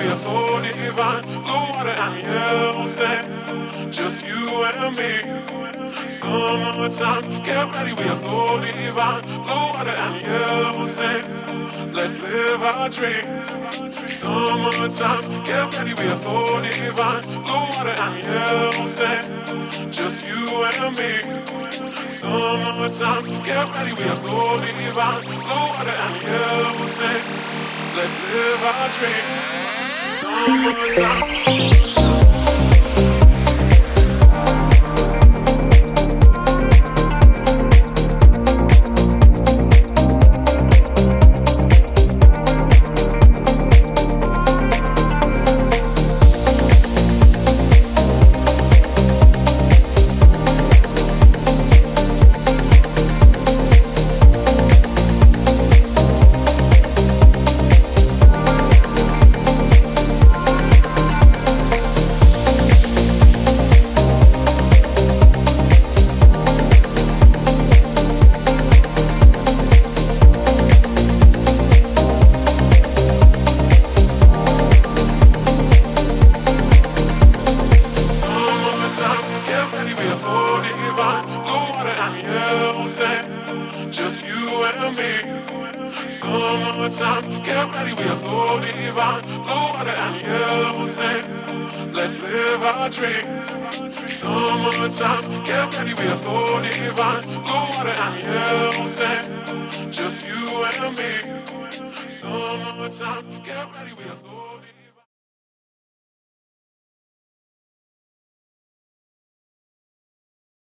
we are so divine. Blue water and yellow sand, just you and me. Summertime, get ready, we are so divine. Blue water and yellow sand, let's live our dream. Summertime, get ready, we are so divine. Blue water and yellow sand, just you and me. Summertime, get ready, we are so divine. Blue water and yellow sand, let's live our dream. Summertime. Just you and me. Summertime, get ready, we are so divine. Blue water and yellow sand, let's live our dream. Summertime, get ready, we are so divine. Blue water and yellow sand, just you and me. Summertime, get ready, we are so divine.